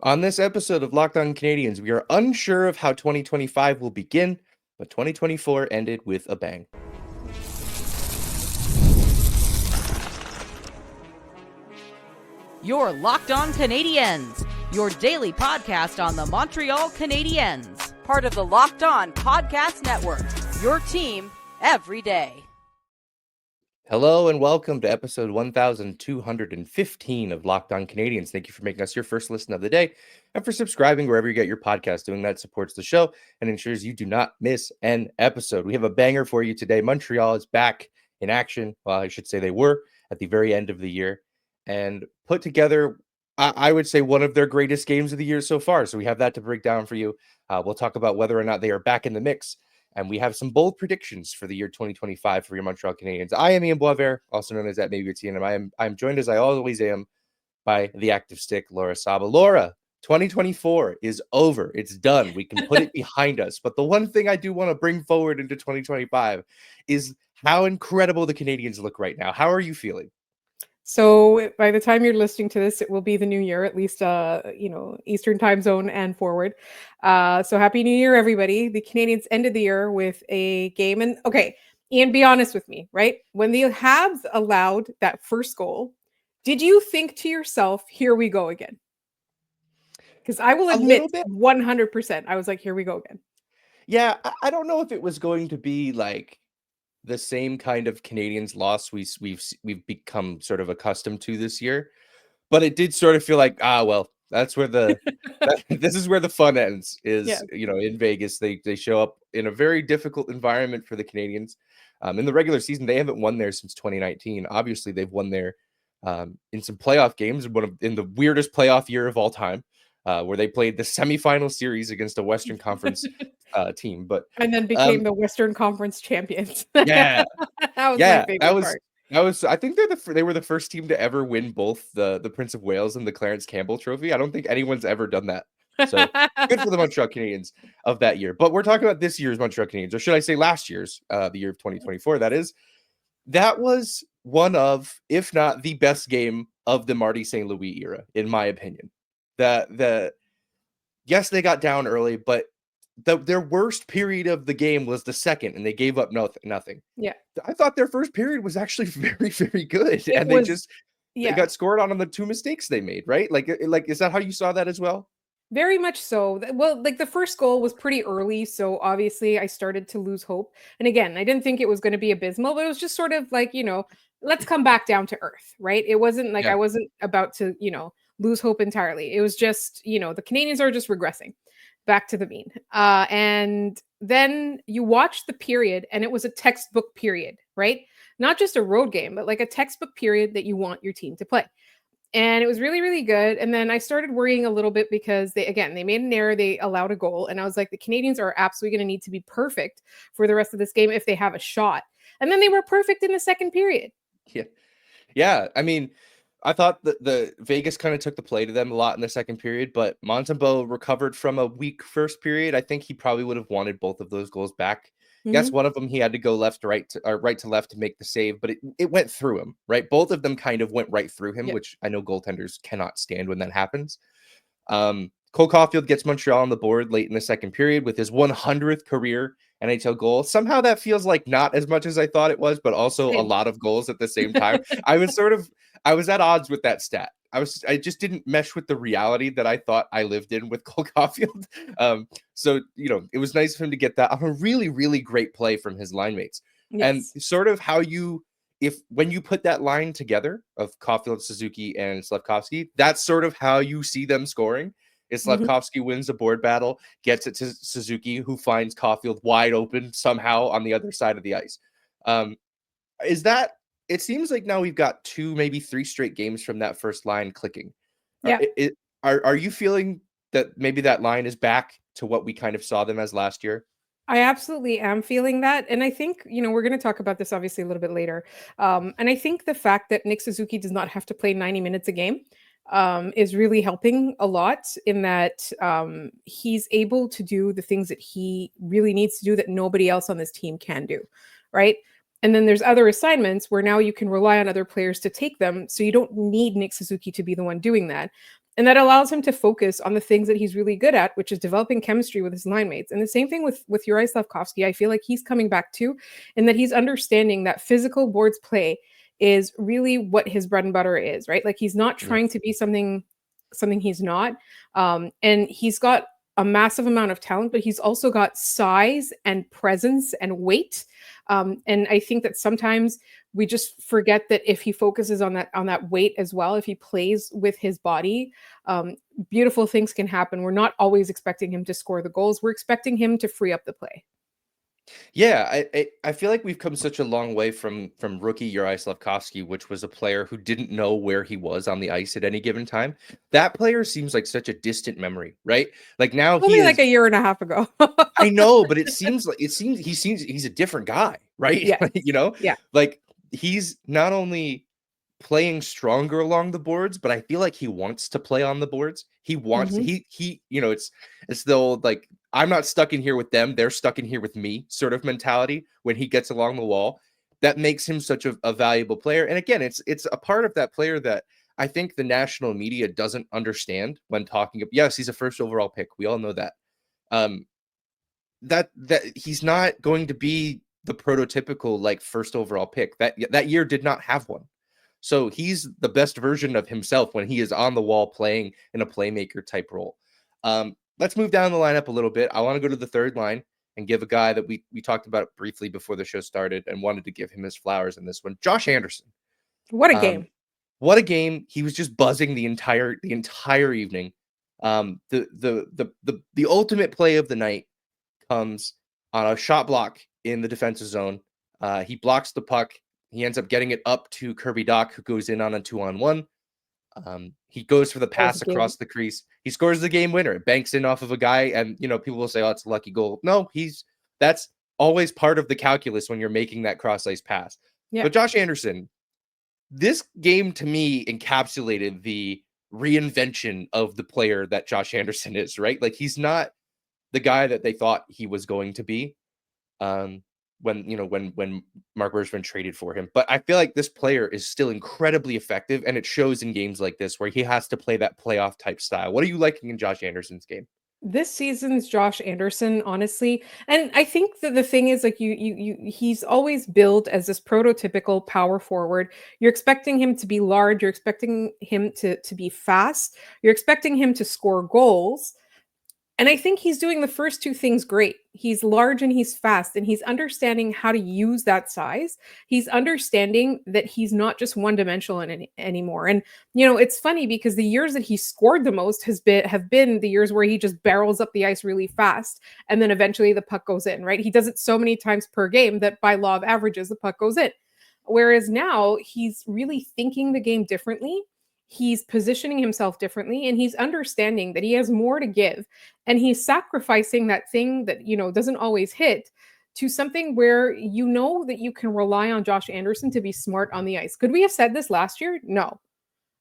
On this episode of Locked On Canadiens, we are unsure of how 2025 will begin, but 2024 ended with a bang. You're Locked On Canadiens, your daily podcast on the Montreal Canadiens, part of the Locked On Podcast Network, your team every day. Hello and welcome to episode 1215 of Locked On Canadiens. Thank you for making us your first listen of the day and for subscribing wherever you get your podcast. Doing that supports the show and ensures you do not miss an episode. We have a banger for you today. Montreal is back in action. Well, I should say they were at the very end of the year and put together, I would say, one of their greatest games of the year so far. So we have that to break down for you. We'll talk about whether or not they are back in the mix. And we have some bold predictions for the year 2025 for your Montreal Canadiens. I am Ian Boisvert, also known as that Maybe It's Ian, and I'm joined as I always am by the active stick, Laura Saba. Laura, 2024 is over. It's done. We can put it behind us. But the one thing I do want to bring forward into 2025 is how incredible the Canadiens look right now. How are you feeling? So by the time you're listening to this, it will be the new year, at least, Eastern time zone and forward. So happy New Year, everybody. The Canadiens ended the year with a game. And okay, Ian, be honest with me, right? When the Habs allowed that first goal, did you think to yourself, here we go again? Because I will admit 100%, I was like, here we go again. Yeah, I don't know if it was going to be like the same kind of Canadiens loss we've become sort of accustomed to this year, but it did sort of feel like, well, that's where this is where the fun ends. In Vegas, they show up in a very difficult environment for the Canadiens. In the regular season, they haven't won there since 2019. Obviously, they've won there in some playoff games, in the weirdest playoff year of all time, where they played the semifinal series against a Western Conference team, and then became the Western Conference champions. Yeah, that was my favorite part. I think they were the first team to ever win both the Prince of Wales and the Clarence Campbell Trophy. I don't think anyone's ever done that. So good for the Montreal Canadiens of that year. But we're talking about this year's Montreal Canadiens, or should I say last year's, the year of 2024. That was one of, if not the best game of the Marty St. Louis era, in my opinion. Yes, they got down early, but their worst period of the game was the second, and they gave up nothing. Yeah, I thought their first period was actually very, very good, they got scored on the two mistakes they made. Right? Like, is that how you saw that as well? Very much so. Well, like the first goal was pretty early, so obviously I started to lose hope. And again, I didn't think it was going to be abysmal, but it was just sort of like, let's come back down to earth, right? It wasn't like I wasn't about to, lose hope entirely. It was just, the Canadiens are just regressing back to the mean. And then you watch the period, and it was a textbook period, right? Not just a road game, but like a textbook period that you want your team to play. And it was really, really good. And then I started worrying a little bit because they made an error. They allowed a goal. And I was like, the Canadiens are absolutely going to need to be perfect for the rest of this game if they have a shot. And then they were perfect in the second period. Yeah. I mean, I thought that the Vegas kind of took the play to them a lot in the second period, but Montembeault recovered from a weak first period. I think he probably would have wanted both of those goals back. Mm-hmm. Yes, one of them he had to go right to left to make the save, but it went through him, right? Both of them kind of went right through him, which I know goaltenders cannot stand when that happens. Cole Caulfield gets Montreal on the board late in the second period with his 100th career NHL goal. Somehow that feels like not as much as I thought it was, but also a lot of goals at the same time. I was at odds with that stat. I just didn't mesh with the reality that I thought I lived in with Cole Caulfield. So, it was nice of him to get that on a really, really great play from his line mates. Yes. And sort of how when you put that line together of Caulfield, Suzuki, and Slafkovsky, that's sort of how you see them scoring. Slafkovsky wins the board battle, gets it to Suzuki, who finds Caulfield wide open somehow on the other side of the ice. It seems like now we've got 2, maybe 3 straight games from that first line clicking. Yeah. Are you feeling that maybe that line is back to what we kind of saw them as last year? I absolutely am feeling that. And I think, we're going to talk about this obviously a little bit later. And I think the fact that Nick Suzuki does not have to play 90 minutes a game is really helping a lot in that he's able to do the things that he really needs to do that nobody else on this team can do, right? And then there's other assignments where now you can rely on other players to take them, so you don't need Nick Suzuki to be the one doing that. And that allows him to focus on the things that he's really good at, which is developing chemistry with his line mates. And the same thing with Uri Slafkovsky. I feel like he's coming back too, and that he's understanding that physical boards play is really what his bread and butter is, right? Like he's not Yeah. trying to be something he's not. And he's got a massive amount of talent, but he's also got size and presence and weight. And I think that sometimes we just forget that if he focuses on that weight as well, if he plays with his body, beautiful things can happen. We're not always expecting him to score the goals. We're expecting him to free up the play. Yeah, I feel like we've come such a long way from rookie Uri Slafkovsky, which was a player who didn't know where he was on the ice at any given time. That player seems like such a distant memory, right? Like now he Only is. like a year and a half ago. I know, but it seems he's a different guy, right? Yeah. You know, Yeah. like he's not only playing stronger along the boards, but I feel like he wants to play on the boards. He wants Mhm. he you know, it's the old like I'm not stuck in here with them, they're stuck in here with me sort of mentality when he gets along the wall. That makes him such a valuable player. And again, it's a part of that player that I think the national media doesn't understand when talking about. Yes, he's a first overall pick. We all know that. Um that he's not going to be the prototypical like first overall pick. That year did not have one. So he's the best version of himself when he is on the wall playing in a playmaker type role. Let's move down the lineup a little bit. I want to go to the third line and give a guy that we talked about briefly before the show started and wanted to give him his flowers in this one. Josh Anderson. What a Um, game. what a game. He was just buzzing the entire evening. The ultimate play of the night comes on a shot block in the defensive zone. He blocks the puck. He ends up getting it up to Kirby Dach, who goes in on a 2-on-1. He goes for the That was a pass game. across the crease. He scores the game winner. It banks in off of a guy, and people will say, "Oh, it's a lucky goal." No, that's always part of the calculus when you're making that cross ice pass. Yeah. But Josh Anderson, this game to me encapsulated the reinvention of the player that Josh Anderson is. Right, like he's not the guy that they thought he was going to be. When Mark Bergevin traded for him. But I feel like this player is still incredibly effective, and it shows in games like this where he has to play that playoff type style. What are you liking in Josh Anderson's game? This season's Josh Anderson, honestly, and I think that the thing is, like, he's always billed as this prototypical power forward. You're expecting him to be large, you're expecting him to be fast, you're expecting him to score goals. And I think he's doing the first two things great. He's large and he's fast, and he's understanding how to use that size. He's understanding that he's not just one-dimensional anymore. And it's funny because the years that he scored the most have been the years where he just barrels up the ice really fast, and then eventually the puck goes in. Right? He does it so many times per game that by law of averages, the puck goes in. Whereas now he's really thinking the game differently. He's positioning himself differently, and he's understanding that he has more to give, and he's sacrificing that thing that doesn't always hit to something where that you can rely on Josh Anderson to be smart on the ice. Could we have said this last year? No,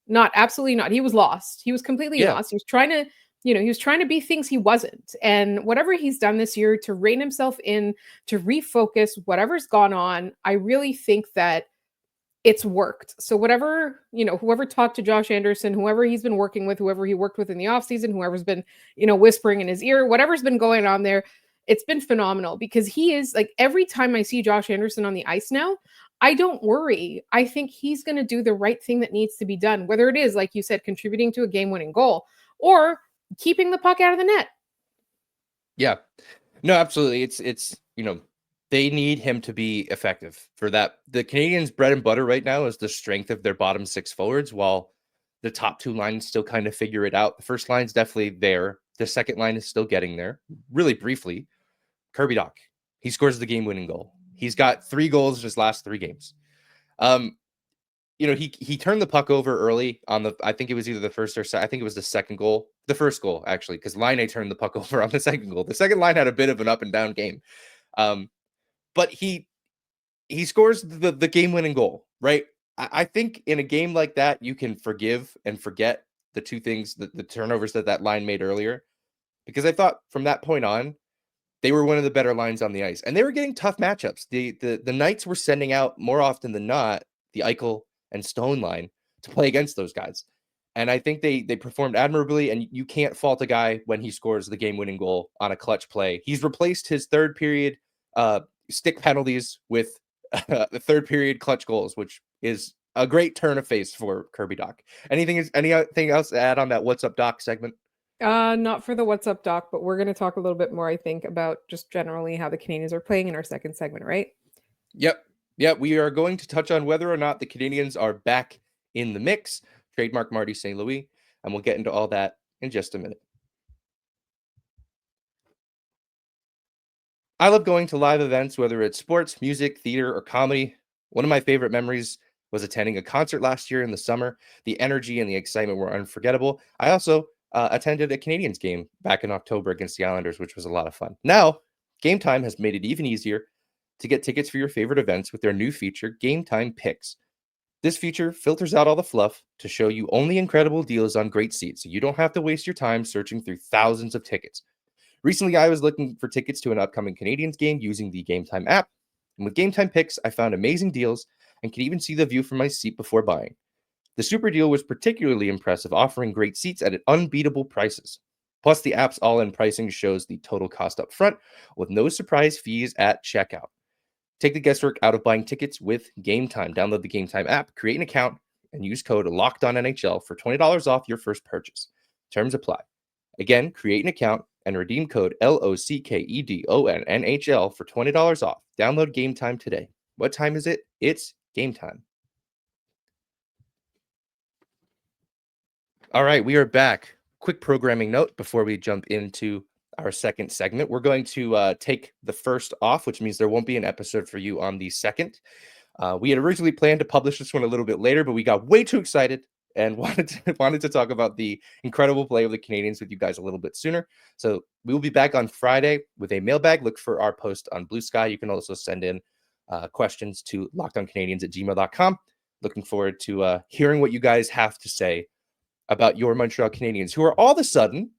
not absolutely not. He was lost. He was completely Yeah. lost. He was trying to he was trying to be things he wasn't. And whatever he's done this year to rein himself in, to refocus whatever's gone on, I really think that it's worked. So whatever, whoever talked to Josh Anderson, whoever he's been working with, whoever he worked with in the offseason, whoever's been, whispering in his ear, whatever's been going on there, it's been phenomenal because he is like, every time I see Josh Anderson on the ice now, I don't worry. I think he's going to do the right thing that needs to be done, whether it is, like you said, contributing to a game-winning goal or keeping the puck out of the net. Yeah. No, absolutely. It's they need him to be effective for that. The Canadiens' bread and butter right now is the strength of their bottom six forwards, while the top two lines still kind of figure it out. The first line's definitely there. The second line is still getting there. Really briefly, Kirby Dach. He scores the game-winning goal. He's got 3 goals in his last 3 games. He turned the puck over early on I think it was either the first or I think it was the second goal. The first goal, actually, because Line A turned the puck over on the second goal. The second line had a bit of an up and down game. But he scores the game-winning goal, right? I think in a game like that, you can forgive and forget the two things, the turnovers that line made earlier, because I thought from that point on, they were one of the better lines on the ice, and they were getting tough matchups. The Knights were sending out more often than not the Eichel and Stone line to play against those guys, And I think they performed admirably, and you can't fault a guy when he scores the game-winning goal on a clutch play. He's replaced his third period stick penalties with the third period clutch goals, which is a great turn of face for Kirby Dach. Anything else to add on that What's Up Doc segment? Not for the What's Up Doc, but we're going to talk a little bit more, I think, about just generally how the Canadiens are playing in our second segment, right? Yep. We are going to touch on whether or not the Canadiens are back in the mix. Trademark Marty St. Louis, and we'll get into all that in just a minute. I love going to live events, whether it's sports, music, theater, or comedy. One of my favorite memories was attending a concert last year in the summer. The energy and the excitement were unforgettable. I also attended a Canadiens game back in October against the Islanders, which was a lot of fun. Now, Gametime has made it even easier to get tickets for your favorite events with their new feature, Gametime Picks. This feature filters out all the fluff to show you only incredible deals on great seats, so you don't have to waste your time searching through thousands of tickets. Recently, I was looking for tickets to an upcoming Canadiens game using the Gametime app, and with Gametime Picks, I found amazing deals and could even see the view from my seat before buying. The super deal was particularly impressive, offering great seats at unbeatable prices. Plus, the app's all-in pricing shows the total cost up front with no surprise fees at checkout. Take the guesswork out of buying tickets with Gametime. Download the Gametime app, create an account, and use code LOCKEDONNHL for $20 off your first purchase. Terms apply. Again, create an account and redeem code LOCKEDONNHL for $20 off. Download Gametime today. What time is it? It's Gametime. All right, we are back. Quick programming note before we jump into our second segment. We're going to take the first off, which means there won't be an episode for you on the second. We had originally planned to publish this one a little bit later, but we got way too excited and wanted to talk about the incredible play of the Canadiens with you guys a little bit sooner. So we will be back on Friday with a mailbag. Look for our post on Blue Sky. You can also send in questions to lockedoncanadiens@gmail.com. Looking forward to hearing what you guys have to say about your Montreal Canadiens, who are all of a sudden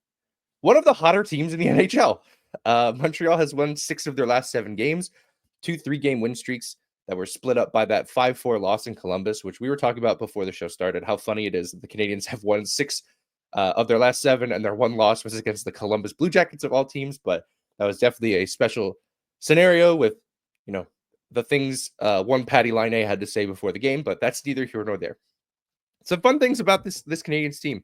one of the hotter teams in the NHL. Montreal has won 6 of their last 7 games, 2 3-game win streaks that were split up by that 5-4 loss in Columbus, which we were talking about before the show started, how funny it is that the Canadiens have won 6 of their last 7, and their one loss was against the Columbus Blue Jackets of all teams. But that was definitely a special scenario with, the things one Patty Laine had to say before the game, but that's neither here nor there. Some fun things about this Canadiens team.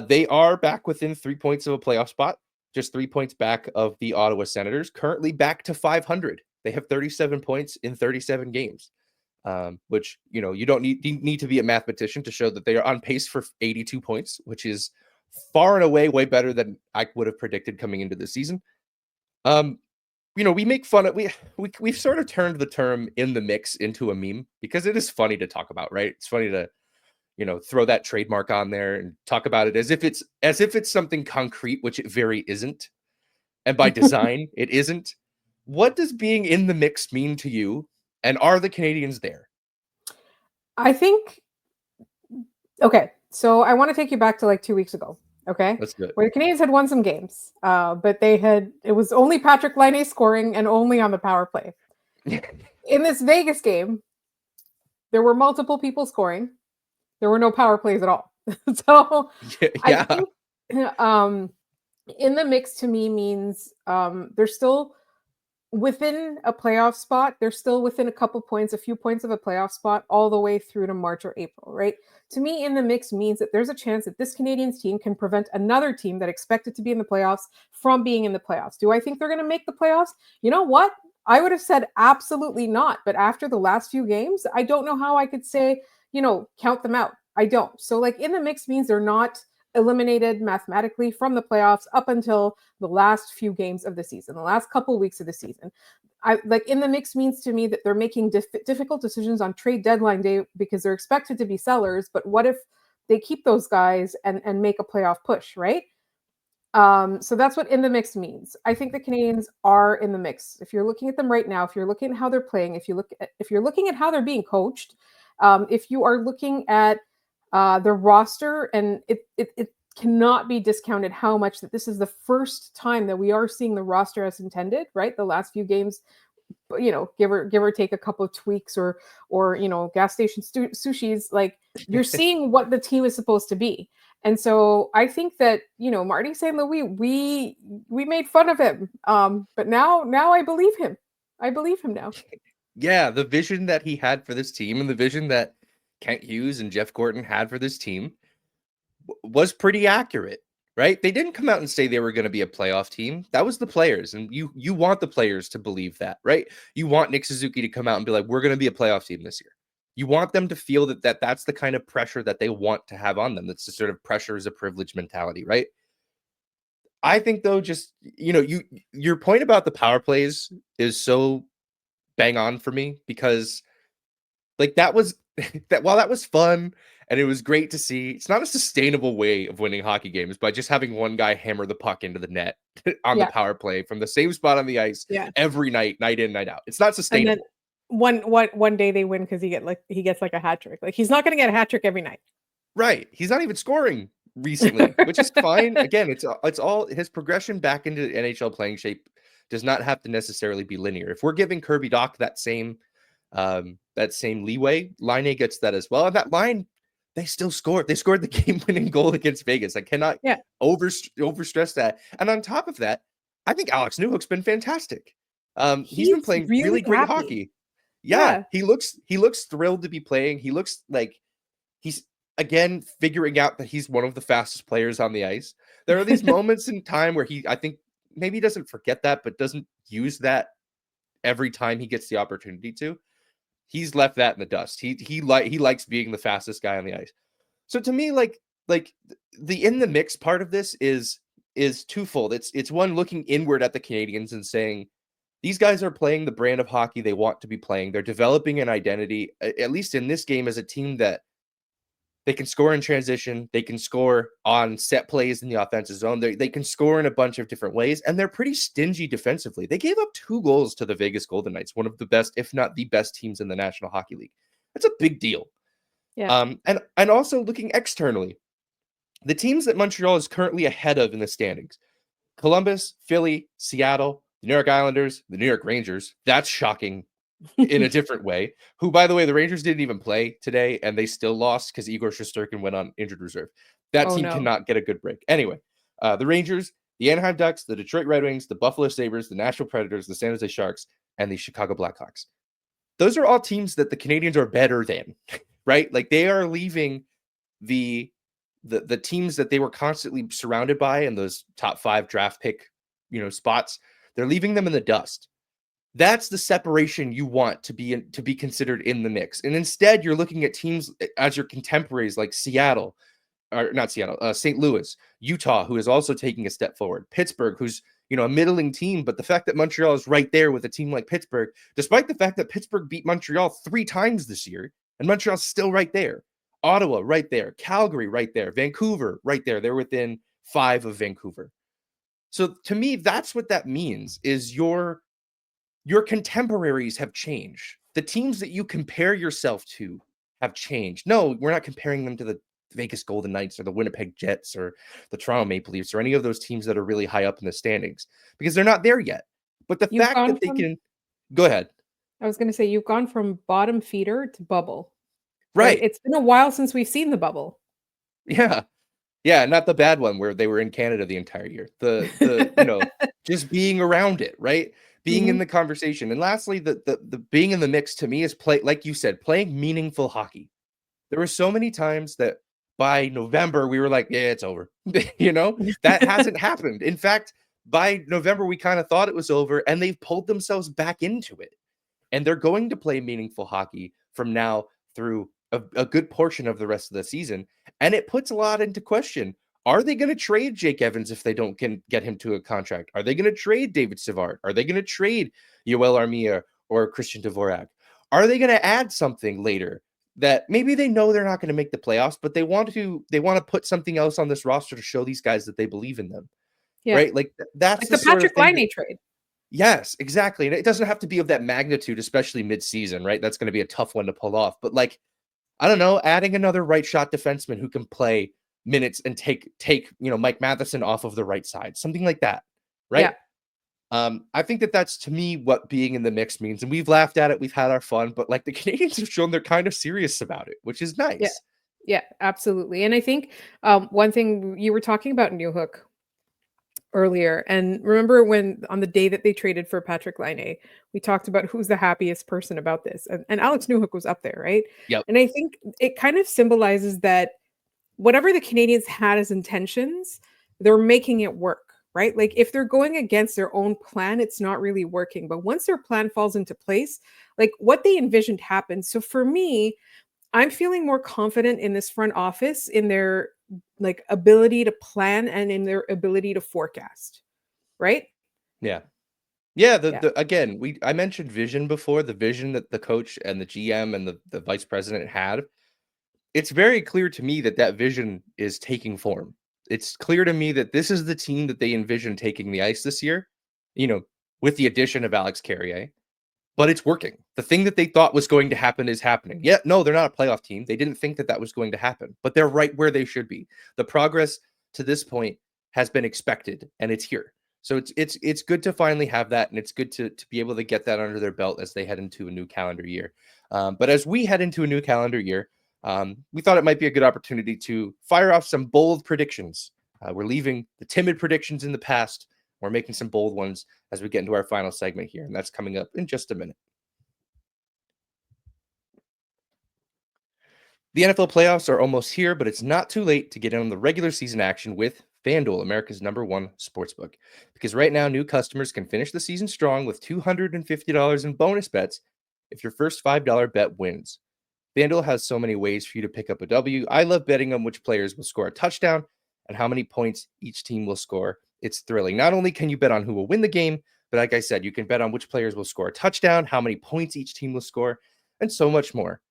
They are back within 3 points of a playoff spot, just 3 points back of the Ottawa Senators, currently back to 500. They have 37 points in 37 games, which, you don't need to be a mathematician to show that they are on pace for 82 points, which is far and away way better than I would have predicted coming into the season. We make fun of, we've sort of turned the term "in the mix" into a meme because it is funny to talk about, right? It's funny to throw that trademark on there and talk about it as if it's something concrete, which it very isn't. And by design, it isn't. What does being in the mix mean to you? And are the Canadiens there? I think, okay, so I want to take you back to like 2 weeks ago. Okay. Let's do it. Where the Canadiens had won some games, but it was only Patrick Laine scoring and only on the power play. In this Vegas game, there were multiple people scoring. There were no power plays at all. So yeah. I think in the mix to me means they're still within a playoff spot. They're still within a few points of a playoff spot all the way through to March or April, right? To me, in the mix means that there's a chance that this Canadiens team can prevent another team that expected to be in the playoffs from being in the playoffs. Do I think they're going to make the playoffs? You know what? I would have said absolutely not. But after the last few games, I don't know how I could say, count them out. I don't. So in the mix means they're not eliminated mathematically from the playoffs up until the last few games of the season, the last couple weeks of the season. In the mix means to me that they're making difficult decisions on trade deadline day because they're expected to be sellers. But what if they keep those guys and make a playoff push, right? So that's what in the mix means. I think the Canadiens are in the mix. If you're looking at them right now, if you're looking at how they're playing, if you're looking at how they're being coached, if you are looking at the roster, and it cannot be discounted how much that this is the first time that we are seeing the roster as intended, right? The last few games give or take a couple of tweaks or gas station sushis, like you're seeing what the team is supposed to be. And so I think that, Marty St. Louis, we made fun of him. But now I believe him. I believe him now. Yeah, the vision that he had for this team and the vision that Kent Hughes and Jeff Gorton had for this team was pretty accurate, right? They didn't come out and say they were going to be a playoff team. That was the players. And you want the players to believe that, right? You want Nick Suzuki to come out and be like, we're going to be a playoff team this year. You want them to feel that that's the kind of pressure that they want to have on them. That's the sort of pressure is a privilege mentality, right? I think though, just, your point about the power plays is so bang on for me, because like that was that while that was fun and it was great to see, it's not a sustainable way of winning hockey games by just having one guy hammer the puck into the net on the power play from the same spot on the ice every night in, night out. It's not sustainable. And then one day they win because he gets like a hat trick. Like he's not going to get a hat trick every night. Right. He's not even scoring recently, which is fine. Again, it's all his progression back into NHL playing shape does not have to necessarily be linear. If we're giving Kirby Dach that same leeway, Line A gets that as well. And that line, they still scored. They scored the game-winning goal against Vegas. I cannot overstress that. And on top of that, I think Alex Newhook's been fantastic. He's been playing really great hockey. Yeah, he looks thrilled to be playing. He looks like he's again figuring out that he's one of the fastest players on the ice. There are these moments in time where I think maybe he doesn't forget that, but doesn't use that every time he gets the opportunity to. He's left that in the dust. He likes being the fastest guy on the ice. So to me, like the in the mix part of this is twofold. It's one, looking inward at the Canadiens and saying these guys are playing the brand of hockey they want to be playing. They're developing an identity, at least in this game, as a team that they can score in transition. They can score on set plays in the offensive zone. They can score in a bunch of different ways, and they're pretty stingy defensively. They gave up 2 goals to the Vegas Golden Knights, one of the best, if not the best teams in the National Hockey League. That's a big deal. Yeah. And also looking externally, the teams that Montreal is currently ahead of in the standings: Columbus, Philly, Seattle, the New York Islanders, the New York Rangers. That's shocking in a different way. Who, by the way, the Rangers didn't even play today, and they still lost because Igor Shesterkin went on injured reserve. That team cannot get a good break. Anyway, the Rangers, the Anaheim Ducks, the Detroit Red Wings, the Buffalo Sabres, the Nashville Predators, the San Jose Sharks, and the Chicago Blackhawks. Those are all teams that the Canadiens are better than, right? Like they are leaving the teams that they were constantly surrounded by in those top 5 draft pick, spots. They're leaving them in the dust. That's the separation you want to be considered in the mix. And instead, you're looking at teams as your contemporaries like St. Louis, Utah, who is also taking a step forward, Pittsburgh, who's, a middling team. But the fact that Montreal is right there with a team like Pittsburgh, despite the fact that Pittsburgh beat Montreal 3 times this year, and Montreal's still right there. Ottawa, right there. Calgary, right there. Vancouver, right there. They're within 5 of Vancouver. So to me, that's what that means, is your contemporaries have changed. The teams that you compare yourself to have changed. No, we're not comparing them to the Vegas Golden Knights or the Winnipeg Jets or the Toronto Maple Leafs or any of those teams that are really high up in the standings, because they're not there yet. But the fact that they can... Go ahead. I was going to say, you've gone from bottom feeder to bubble. Right. It's been a while since we've seen the bubble. Yeah. Yeah, not the bad one where they were in Canada the entire year. The just being around it, right? Being in the conversation. And lastly, the being in the mix to me is like you said, playing meaningful hockey. There were so many times that by November we were like, yeah, it's over. That hasn't happened. In fact, by November we kind of thought it was over, and they've pulled themselves back into it. And they're going to play meaningful hockey from now through a good portion of the rest of the season. And it puts a lot into question. Are they going to trade Jake Evans if they don't get him to a contract? Are they going to trade David Savard? Are they going to trade Yoel Armia or Christian Dvorak? Are they going to add something later that maybe they know they're not going to make the playoffs, but they want to put something else on this roster to show these guys that they believe in them? Yeah. Right? Like that's like the Patrick Laine trade. Yes, exactly. And it doesn't have to be of that magnitude, especially mid-season, right? That's going to be a tough one to pull off. But like, I don't know, adding another right shot defenseman who can play minutes and take Mike Matheson off of the right side, something like that, right? I think that's to me what being in the mix means. And we've laughed at it, we've had our fun, but like the Canadiens have shown they're kind of serious about it, which is Yeah. nice. Yeah, absolutely. And I think one thing you were talking about Newhook earlier, and remember when on the day that they traded for Patrick Laine, we talked about who's the happiest person about this, and Alex Newhook was up there, right? Yep. And I think it kind of symbolizes that whatever the Canadians had as intentions, they're making it work, right? Like if they're going against their own plan, it's not really working. But once their plan falls into place, like what they envisioned happens. So for me, I'm feeling more confident in this front office in their like ability to plan and in their ability to forecast, right? Yeah. Yeah, Yeah. again, I mentioned vision before, the vision that the coach and the GM and the vice president had. It's very clear to me that that vision is taking form. It's clear to me that this is the team that they envision taking the ice this year, you know, with the addition of Alex Carrier. But it's working. The thing that they thought was going to happen is happening. Yeah, no, they're not a playoff team. They didn't think that that was going to happen, but they're right where they should be. The progress to this point has been expected, and it's here. So it's good to finally have that, and it's good to be able to get that under their belt as they head into a new calendar year. But as we head into a new calendar year, we thought it might be a good opportunity to fire off some bold predictions. We're leaving the timid predictions in the past. We're making some bold ones as we get into our final segment here, and that's coming up in just a minute. The NFL playoffs are almost here, but it's not too late to get in on the regular season action with FanDuel, America's #1 sportsbook. Because right now, new customers can finish the season strong with $250 in bonus bets if your first $5 bet wins. FanDuel has so many ways for you to pick up a W. I love betting on which players will score a touchdown and how many points each team will score. It's thrilling. Not only can you bet on who will win the game, but like I said, you can bet on which players will score a touchdown, how many points each team will score, and so much more.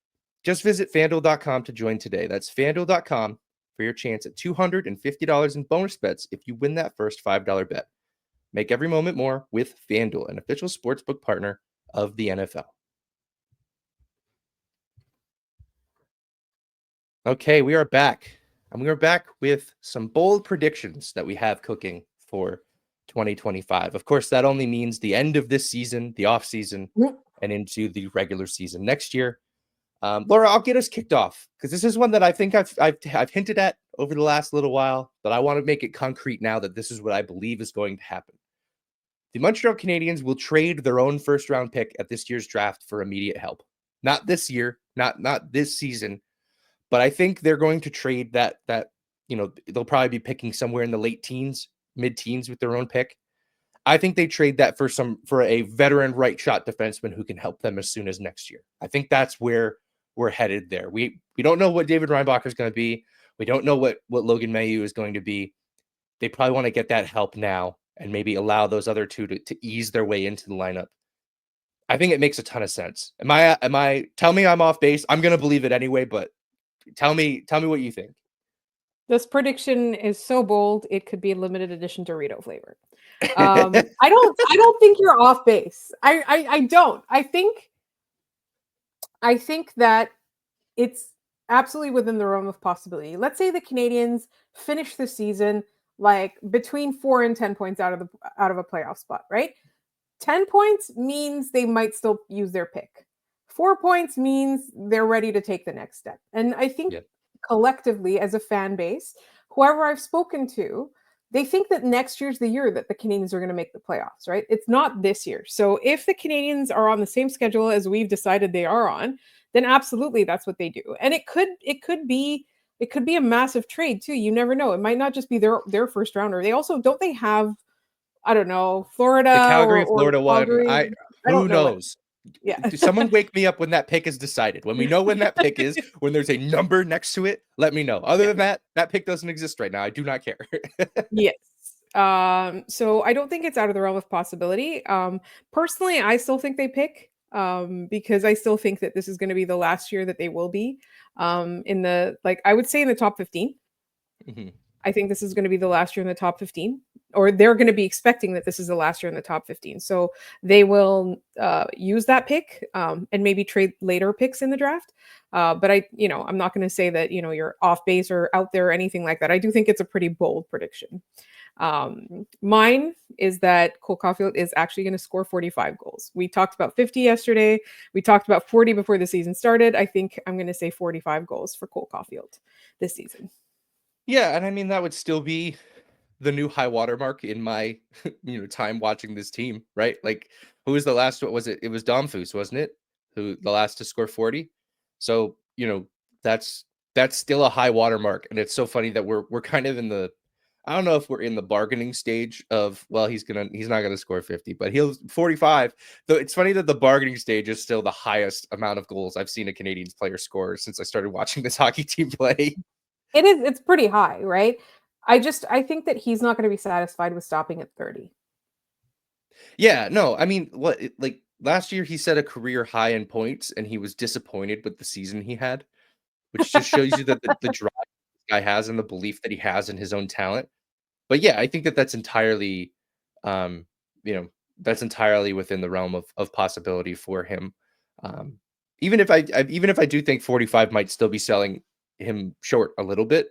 Just visit fanduel.com to join today. That's fanduel.com for your chance at $250 in bonus bets if you win that first $5 bet. Make every moment more with FanDuel, an official sportsbook partner of the NFL. Okay, we are back. And we are back with some bold predictions that we have cooking for 2025. Of course, that only means the end of this season, the off season, and into the regular season next year. Laura, I'll get us kicked off because this is one that I think I've hinted at over the last little while, but I want to make it concrete now that this is what I believe is going to happen. The Montreal Canadiens will trade their own first round pick at this year's draft for immediate help. Not this year, not this season, but I think they're going to trade that they'll probably be picking somewhere in the late teens, mid-teens with their own pick. I think they trade that for a veteran right shot defenseman who can help them as soon as next year. I think that's where we're headed there. We don't know what David Reinbacher is going to be. We don't know what Logan Mailloux is going to be. They probably want to get that help now and maybe allow those other two to ease their way into the lineup. I think it makes a ton of sense. Tell me I'm off base. I'm going to believe it anyway, but tell me what you think. This prediction is so bold, it could be a limited edition Dorito flavor. I don't think you're off base. I don't. I think that it's absolutely within the realm of possibility. Let's say the Canadiens finish the season like between 4 and 10 points out of a playoff spot, right? 10 points means they might still use their pick. 4 points means they're ready to take the next step. And I think collectively as a fan base, whoever I've spoken to, they think that next year's the year that the Canadiens are going to make the playoffs, right? It's not this year. So if the Canadiens are on the same schedule as we've decided they are on, then absolutely that's what they do. And it could be a massive trade too. You never know. It might not just be their first rounder. They also don't they have, I don't know, Florida, the Calgary, or Florida Calgary? one. Who knows? Yeah. Someone wake me up when that pick is decided. When we know when that pick is, when there's a number next to it, let me know. Other than that pick doesn't exist right now. I do not care. Yes. So I don't think it's out of the realm of possibility. Personally, I still think they pick because I still think that this is going to be the last year that they will be in the, like, I would say in the top 15. Mm-hmm. I think this is going to be the last year in the top 15, or they're going to be expecting that this is the last year in the top 15. So they will use that pick and maybe trade later picks in the draft. But I'm not going to say that, you're off base or out there or anything like that. I do think it's a pretty bold prediction. Mine is that Cole Caulfield is actually going to score 45 goals. We talked about 50 yesterday. We talked about 40 before the season started. I think I'm going to say 45 goals for Cole Caulfield this season. Yeah, and I mean that would still be the new high water mark in my time watching this team, right? Like, who was the last? What was it? It was Domfus, wasn't it? Who the last to score 40? So that's still a high water mark, and it's so funny that we're kind of in the, I don't know if we're in the bargaining stage of, well, he's not gonna score 50, but he'll 45. Though it's funny that the bargaining stage is still the highest amount of goals I've seen a Canadiens player score since I started watching this hockey team play. It is. It's pretty high, right? I think that he's not going to be satisfied with stopping at 30. Yeah, no, I mean, like last year he set a career high in points, and he was disappointed with the season he had, which just shows you that the drive this guy has and the belief that he has in his own talent. But yeah, I think that that's entirely, um, that's entirely within the realm of possibility for him. Um, even if I do think 45 might still be selling him short a little bit,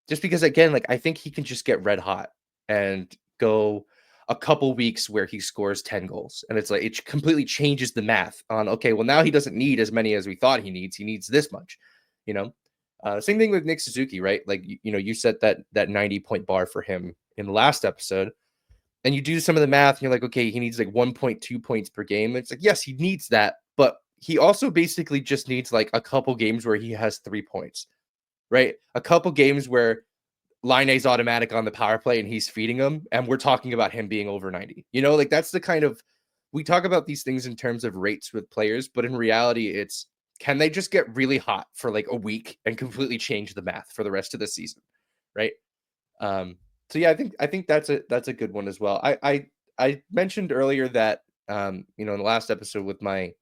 just because again, like I think he can just get red hot and go a couple weeks where he scores 10 goals. And it's like it completely changes the math on, okay, well, now he doesn't need as many as we thought he needs. He needs this much, you know. Same thing with Nick Suzuki, right? Like you set that 90-point bar for him in the last episode, and you do some of the math, and you're like, okay, he needs like 1.2 points per game. It's like, yes, he needs that, but he also basically just needs like a couple games where he has 3 points, right? A couple games where Laine's automatic on the power play and he's feeding him, and we're talking about him being over 90. Like that's the kind of, we talk about these things in terms of rates with players, but in reality, it's, can they just get really hot for like a week and completely change the math for the rest of the season, right? So yeah, I think that's a good one as well. I mentioned earlier that in the last episode with my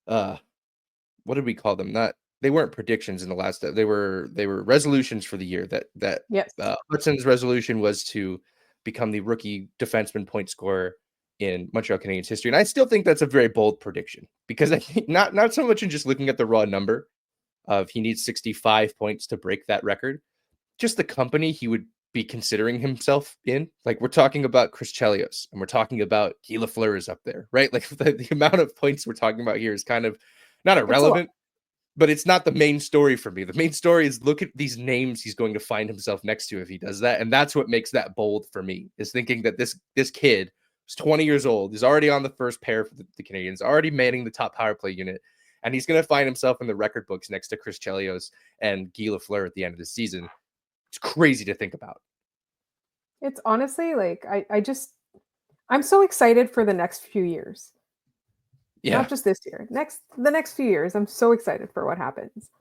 what did we call them? Not, they weren't predictions in the last, they were resolutions for the year, that Yes. Hudson's resolution was to become the rookie defenseman point scorer in Montreal Canadiens history. And I still think that's a very bold prediction, because I think not so much in just looking at the raw number of he needs 65 points to break that record, just the company he would be considering himself in. Like, we're talking about Chris Chelios, and we're talking about Guy Lafleur is up there, right? Like the amount of points we're talking about here is kind of not irrelevant, but it's not the main story for me. The main story is, look at these names he's going to find himself next to if he does that. And that's what makes that bold for me, is thinking that this kid who's 20 years old is already on the first pair for the Canadiens, already manning the top power play unit, and he's going to find himself in the record books next to Chris Chelios and Guy Lafleur at the end of the season. It's crazy to think about. It's honestly like I'm so excited for the next few years. Yeah. Not just this year. The next few years. I'm so excited for what happens.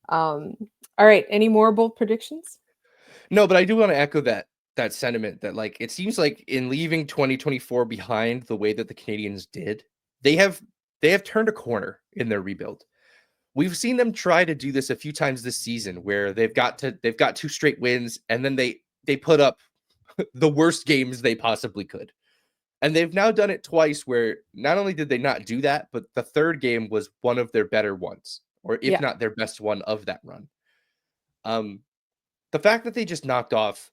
All right. Any more bold predictions? No, but I do want to echo that sentiment, that like it seems like in leaving 2024 behind the way that the Canadiens did, they have turned a corner in their rebuild. We've seen them try to do this a few times this season, where they've got 2 straight wins, and then they put up the worst games they possibly could. And they've now done it twice, where not only did they not do that, but the third game was one of their better ones, or if not their best one of that run. The fact that they just knocked off,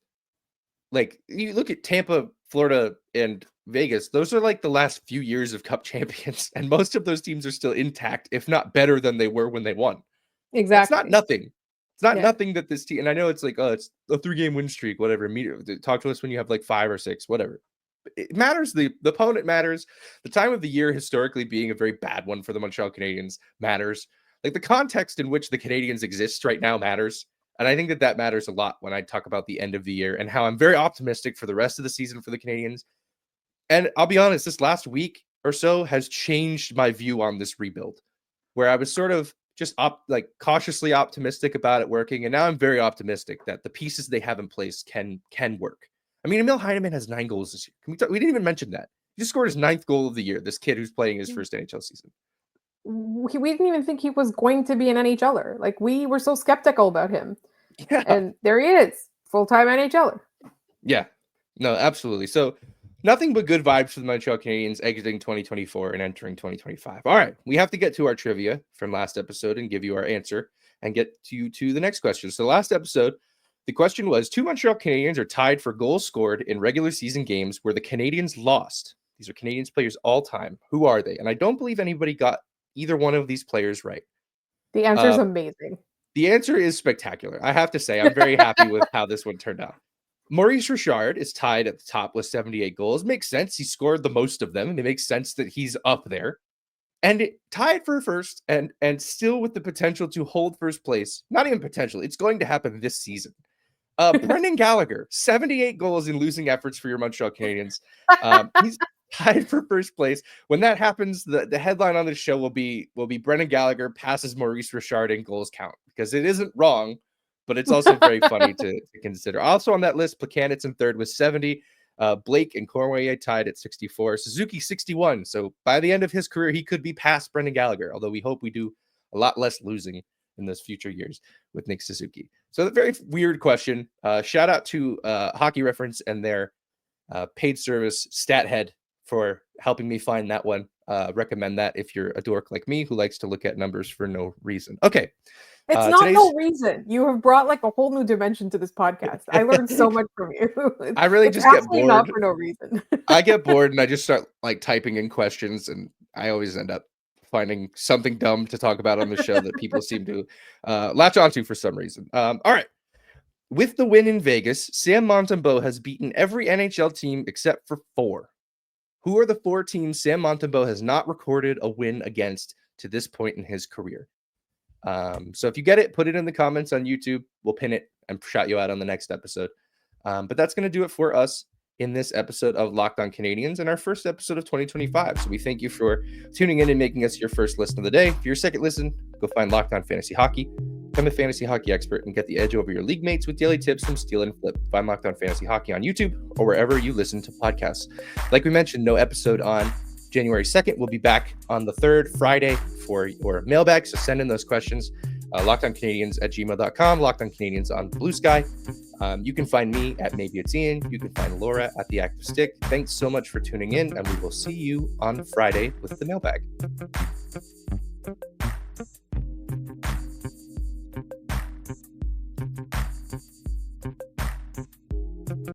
like, you look at Tampa, Florida, and Vegas, those are like the last few years of Cup champions, and most of those teams are still intact, if not better than they were when they won. Exactly. It's not nothing. It's not nothing that this team, and I know it's like, oh, it's a 3-game win streak, whatever. Talk to us when you have like 5 or 6, whatever. It matters. The opponent matters. The time of the year historically being a very bad one for the Montreal Canadiens matters. Like, the context in which the Canadiens exist right now matters. And I think that matters a lot when I talk about the end of the year and how I'm very optimistic for the rest of the season for the Canadiens. And I'll be honest, this last week or so has changed my view on this rebuild, where I was sort of just cautiously optimistic about it working. And now I'm very optimistic that the pieces they have in place can work. I mean, Emil Heineman has 9 goals this year. We didn't even mention that. He just scored his 9th goal of the year, this kid who's playing his first NHL season. We didn't even think he was going to be an NHLer. Like, we were so skeptical about him. Yeah. And there he is, full-time NHLer. Yeah. No, absolutely. So nothing but good vibes for the Montreal Canadiens exiting 2024 and entering 2025. All right. We have to get to our trivia from last episode and give you our answer and get to the next question. So last episode, The question was, 2 Montreal Canadiens are tied for goals scored in regular season games where the Canadiens lost. These are Canadiens players all time. Who are they? And I don't believe anybody got either one of these players right. The answer is amazing. The answer is spectacular. I have to say, I'm very happy with how this one turned out. Maurice Richard is tied at the top with 78 goals. Makes sense. He scored the most of them, and it makes sense that he's up there. And tied for first, and still with the potential to hold first place. Not even potential. It's going to happen this season. Brendan Gallagher, 78 goals in losing efforts for your Montreal Canadiens. He's tied for first place. When that happens, the headline on the show will be Brendan Gallagher passes Maurice Richard in goals count, because it isn't wrong, but it's also very funny to consider. Also on that list, Plekanec in third with 70. Blake and Cormier tied at 64. Suzuki 61. So by the end of his career, he could be past Brendan Gallagher, although we hope we do a lot less losing in those future years with Nick Suzuki. So a very weird question. Shout out to Hockey Reference and their paid service StatHead for helping me find that one. Recommend that if you're a dork like me who likes to look at numbers for no reason. Okay. It's not no reason. You have brought like a whole new dimension to this podcast. I learned so much from you. I really just get bored. Not for no reason. I get bored and I just start like typing in questions, and I always end up finding something dumb to talk about on the show that people seem to latch onto for some reason. All right. With the win in Vegas, Sam Montembeault has beaten every NHL team except for 4. Who are the 4 teams Sam Montembeault has not recorded a win against to this point in his career? So if you get it, put it in the comments on YouTube. We'll pin it and shout you out on the next episode. But that's going to do it for us in this episode of Locked On Canadiens and our first episode of 2025. So we thank you for tuning in and making us your first listen of the day. For your second listen, go find Locked On Fantasy Hockey. Become a fantasy hockey expert and get the edge over your league mates with daily tips from Steal and Flip. Find Locked On Fantasy Hockey on YouTube or wherever you listen to podcasts. Like we mentioned, no episode on January 2nd. We'll be back on the 3rd Friday for your mailbag. So send in those questions. LockedOnCanadiens@gmail.com. Locked On Canadiens on Blue Sky. You can find me at Maybe It's Ian. You can find Laura at The Active Stick. Thanks so much for tuning in, and we will see you on Friday with the mailbag.